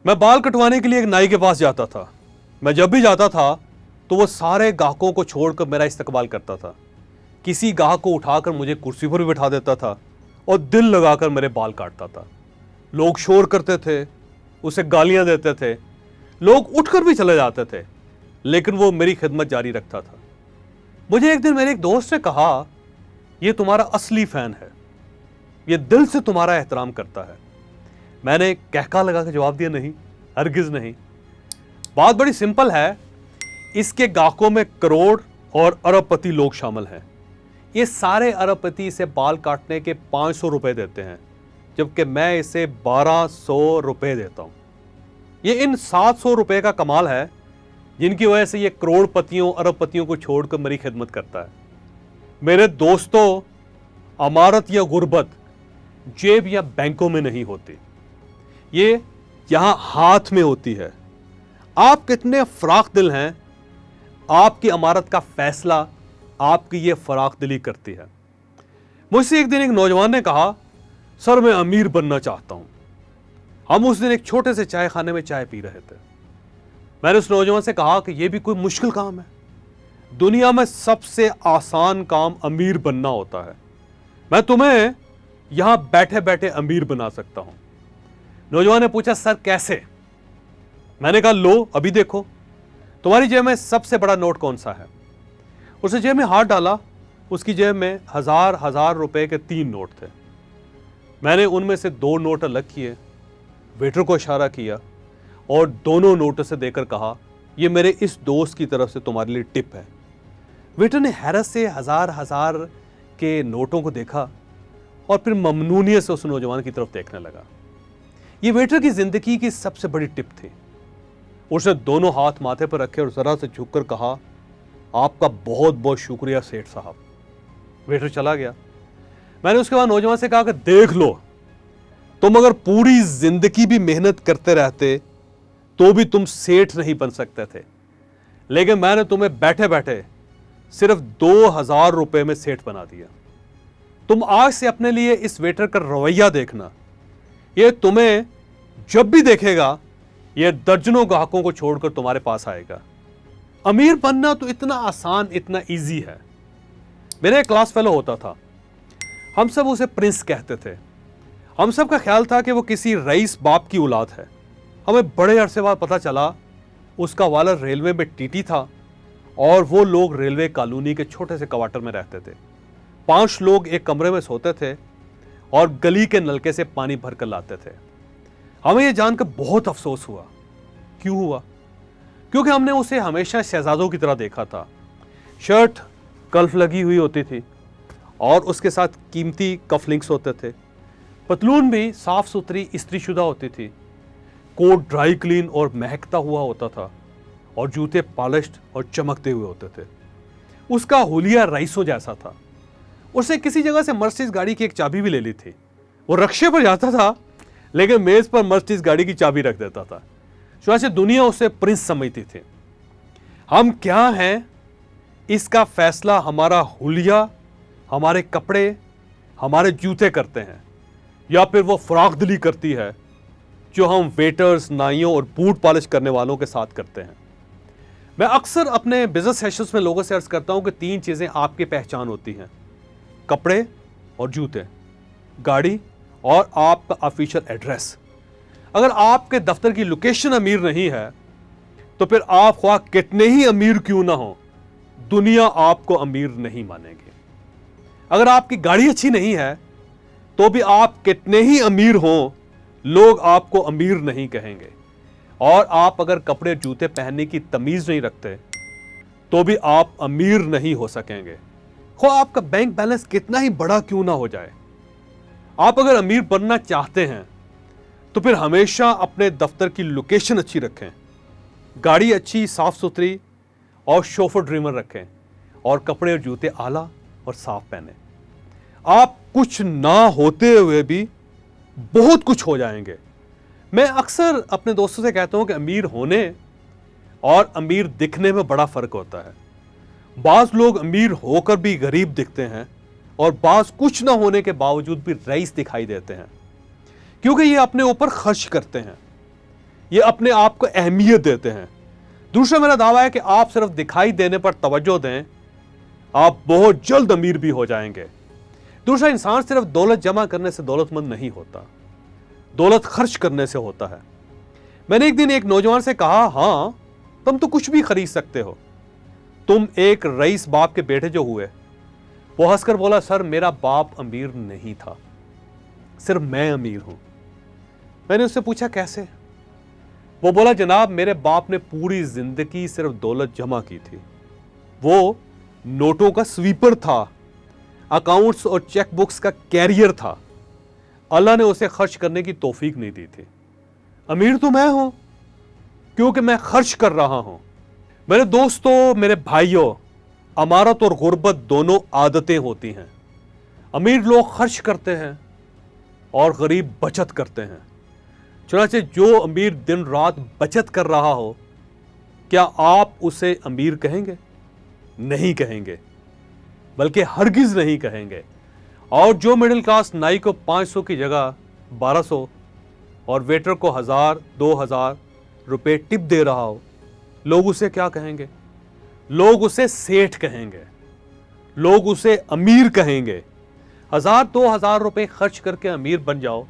मैं बाल कटवाने के लिए एक नाई के पास जाता था। मैं जब भी जाता था तो वो सारे ग्राहकों को छोड़कर मेरा इस्तकबाल करता था। किसी ग्राहक को उठाकर मुझे कुर्सी पर भी बिठा देता था और दिल लगाकर मेरे बाल काटता था। लोग शोर करते थे, उसे गालियां देते थे, लोग उठकर भी चले जाते थे, लेकिन वो मेरी खिदमत जारी रखता था। मुझे एक दिन मेरे एक दोस्त ने कहा, यह तुम्हारा असली फैन है, यह दिल से तुम्हारा एहतराम करता है। मैंने कहका लगा के जवाब दिया, नहीं, हरगिज नहीं। बात बड़ी सिंपल है, इसके ग्राहकों में करोड़ और अरबपति लोग शामिल हैं। ये सारे अरबपति इसे बाल काटने के 500 रुपए देते हैं, जबकि मैं इसे 1200 रुपए देता हूं। ये इन 700 रुपए का कमाल है जिनकी वजह से ये करोड़पतियों अरबपतियों को छोड़कर मेरी खिदमत करता है। मेरे दोस्तों, अमारत या गुर्बत जेब या बैंकों में नहीं होती, ये यहां हाथ में होती है। आप कितने फराख दिल हैं, आपकी अमारत का फैसला आपकी ये फराख दिली करती है। मुझसे एक दिन एक नौजवान ने कहा, सर मैं अमीर बनना चाहता हूं। हम उस दिन एक छोटे से चाय खाने में चाय पी रहे थे। मैंने उस नौजवान से कहा कि यह भी कोई मुश्किल काम है। दुनिया में सबसे आसान काम अमीर बनना होता है। मैं तुम्हें यहां बैठे बैठे अमीर बना सकता हूं। नौजवान ने पूछा, सर कैसे? मैंने कहा, लो अभी देखो, तुम्हारी जेब में सबसे बड़ा नोट कौन सा है? उसने जेब में हाथ डाला, उसकी जेब में हजार रुपए के 3 नोट थे। मैंने उनमें से 2 नोट अलग किए, वेटर को इशारा किया और दोनों नोट से देकर कहा, यह मेरे इस दोस्त की तरफ से तुम्हारे लिए टिप है। वेटर ने हैरत से हजार के नोटों को देखा और फिर ममनूनियत से उस नौजवान की तरफ देखने लगा। यह वेटर की जिंदगी की सबसे बड़ी टिप थी। उसने दोनों हाथ माथे पर रखे और जरा से झुककर कहा, आपका बहुत बहुत शुक्रिया सेठ साहब। वेटर चला गया। मैंने उसके बाद नौजवान से कहा कि देख लो, तुम अगर पूरी जिंदगी भी मेहनत करते रहते तो भी तुम सेठ नहीं बन सकते थे, लेकिन मैंने तुम्हें बैठे बैठे सिर्फ 2000 रुपए में सेठ बना दिया। तुम आज से अपने लिए इस वेटर का रवैया देखना, यह तुम्हें जब भी देखेगा यह दर्जनों ग्राहकों को छोड़कर तुम्हारे पास आएगा। अमीर बनना तो इतना आसान, इतना इजी है। मेरे क्लास फेलो होता था, हम सब उसे प्रिंस कहते थे। हम सब का ख्याल था कि वो किसी रईस बाप की औलाद है। हमें बड़े अरसे बाद पता चला उसका वाला रेलवे में टीटी था और वो लोग रेलवे कॉलोनी के छोटे से क्वार्टर में रहते थे। 5 लोग एक कमरे में सोते थे और गली के नलके से पानी भरकर लाते थे। हमें यह जानकर बहुत अफसोस हुआ। क्यों हुआ? क्योंकि हमने उसे हमेशा शहजादों की तरह देखा था। शर्ट कल्फ लगी हुई होती थी और उसके साथ कीमती कफलिंग्स होते थे। पतलून भी साफ सुथरी इस्त्रीशुदा होती थी। कोट ड्राई क्लीन और महकता हुआ होता था और जूते पॉलिश्ड और चमकते हुए होते थे। उसका हुलिया रईसों जैसा था। उसने किसी जगह से मर्सिडीज गाड़ी की एक चाबी भी ले ली थी। वो रक्शे पर जाता था लेकिन मेज पर मर्सिडीज गाड़ी की चाबी रख देता था। वैसे दुनिया उसे प्रिंस समझती थी। हम क्या हैं, इसका फैसला हमारा हुलिया, हमारे कपड़े, हमारे जूते करते हैं, या फिर वो फराख दिली करती है जो हम वेटर्स, नाइयों और बूट पॉलिश करने वालों के साथ करते हैं। मैं अक्सर अपने बिजनेस सेशंस में लोगों से अर्ज करता हूं कि 3 चीजें आपकी पहचान होती हैं, कपड़े और जूते, गाड़ी और आपका ऑफिशियल एड्रेस। अगर आपके दफ्तर की लोकेशन अमीर नहीं है तो फिर आप ख्वाह कितने ही अमीर क्यों ना हो, दुनिया आपको अमीर नहीं मानेगी। अगर आपकी गाड़ी अच्छी नहीं है तो भी आप कितने ही अमीर हों, लोग आपको अमीर नहीं कहेंगे। और आप अगर कपड़े जूते पहनने की तमीज नहीं रखते तो भी आप अमीर नहीं हो सकेंगे, ख्वाह आपका बैंक बैलेंस कितना ही बड़ा क्यों ना हो जाए। आप अगर अमीर बनना चाहते हैं तो फिर हमेशा अपने दफ्तर की लोकेशन अच्छी रखें, गाड़ी अच्छी, साफ सुथरी और शोफर ड्रीमर रखें, और कपड़े और जूते आला और साफ पहने। आप कुछ ना होते हुए भी बहुत कुछ हो जाएंगे। मैं अक्सर अपने दोस्तों से कहता हूं कि अमीर होने और अमीर दिखने में बड़ा फर्क होता है। बाज लोग अमीर होकर भी गरीब दिखते हैं और बाज कुछ ना होने के बावजूद भी रईस दिखाई देते हैं, क्योंकि ये अपने ऊपर खर्च करते हैं। ये अपने आप को अहमियत देते हैं। दूसरा मेरा दावा है कि आप सिर्फ दिखाई देने पर तवज्जो दें, आप बहुत जल्द अमीर भी हो जाएंगे। दूसरा, इंसान सिर्फ दौलत जमा करने से दौलतमंद नहीं होता, दौलत खर्च करने से होता है। मैंने एक दिन एक नौजवान से कहा, हां तुम तो कुछ भी खरीद सकते हो, तुम एक रईस बाप के बेटे जो हुए। वो हंसकर बोला, सर मेरा बाप अमीर नहीं था, सिर्फ मैं अमीर हूं। मैंने उससे पूछा कैसे? वो बोला, जनाब मेरे बाप ने पूरी जिंदगी सिर्फ दौलत जमा की थी, वो नोटों का स्वीपर था, अकाउंट्स और चेक बुक्स का कैरियर था। अल्लाह ने उसे खर्च करने की तौफीक नहीं दी थी। अमीर तो मैं हूं क्योंकि मैं खर्च कर रहा हूं। मेरे दोस्तों, मेरे भाइयों, अमारत और गुर्बत दोनों आदतें होती हैं। अमीर लोग खर्च करते हैं और गरीब बचत करते हैं। चुनांचे जो अमीर दिन रात बचत कर रहा हो, क्या आप उसे अमीर कहेंगे? नहीं कहेंगे, बल्कि हरगिज नहीं कहेंगे। और जो मिडिल क्लास नाई को 500 की जगह 1200 और वेटर को 1000-2000 रुपए टिप दे रहा हो, लोग उसे क्या कहेंगे? लोग उसे सेठ कहेंगे, लोग उसे अमीर कहेंगे। 1000-2000 रुपए खर्च करके अमीर बन जाओ,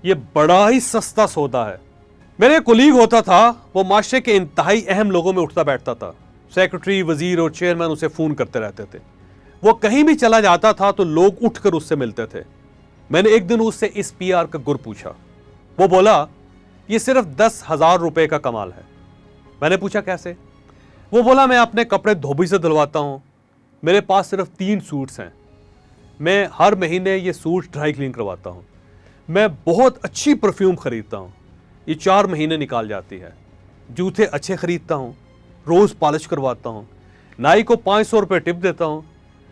ये बड़ा ही सस्ता सौदा है। मेरे कोलीग होता था, वो माशरे के इंतहाई अहम लोगों में उठता बैठता था। सेक्रेटरी, वजीर और चेयरमैन उसे फोन करते रहते थे। वो कहीं भी चला जाता था तो लोग उठकर उससे मिलते थे। मैंने एक दिन उससे इस पीआर का गुर पूछा। वो बोला, ये सिर्फ 10,000 रुपए का कमाल है। मैंने पूछा कैसे? वो बोला, मैं अपने कपड़े धोबी से धुलवाता हूं, मेरे पास सिर्फ 3 सूट्स हैं, मैं हर महीने ये सूट ड्राई क्लीन करवाता हूं, मैं बहुत अच्छी परफ्यूम खरीदता हूं, ये 4 महीने निकाल जाती है, जूते अच्छे खरीदता हूं, रोज पॉलिश करवाता हूं, नाई को 500 रुपये टिप देता हूं,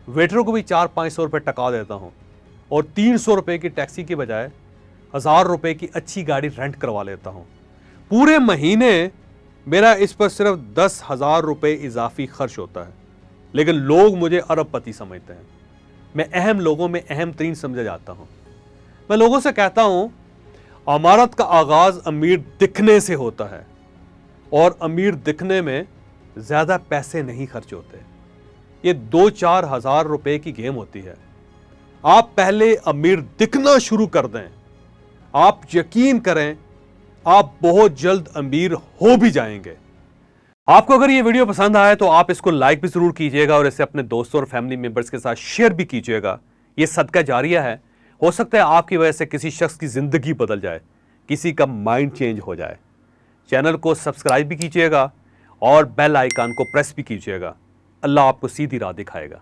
वेटर को भी 400-500 रुपये टका देता हूं, और 300 रुपये की टैक्सी की बजाय 1000 रुपये की अच्छी गाड़ी रेंट करवा लेता हूं। पूरे महीने मेरा इस पर सिर्फ 10,000 रुपये इजाफी खर्च होता है, लेकिन लोग मुझे अरबपति समझते हैं। मैं अहम लोगों में अहम तरीन समझा जाता हूं। मैं लोगों से कहता हूं, अमारत का आगाज अमीर दिखने से होता है, और अमीर दिखने में ज्यादा पैसे नहीं खर्च होते। ये 2-4 हजार रुपए की गेम होती है। आप पहले अमीर दिखना शुरू कर दें, आप यकीन करें आप बहुत जल्द अमीर हो भी जाएंगे। आपको अगर ये वीडियो पसंद आए तो आप इसको लाइक भी जरूर कीजिएगा और इसे अपने दोस्तों और फैमिली मेंबर्स के साथ शेयर भी कीजिएगा। ये सदका जारिया है, हो सकता है आपकी वजह से किसी शख्स की जिंदगी बदल जाए, किसी का माइंड चेंज हो जाए। चैनल को सब्सक्राइब भी कीजिएगा और बेल आइकन को प्रेस भी कीजिएगा। अल्लाह आपको सीधी राह दिखाएगा।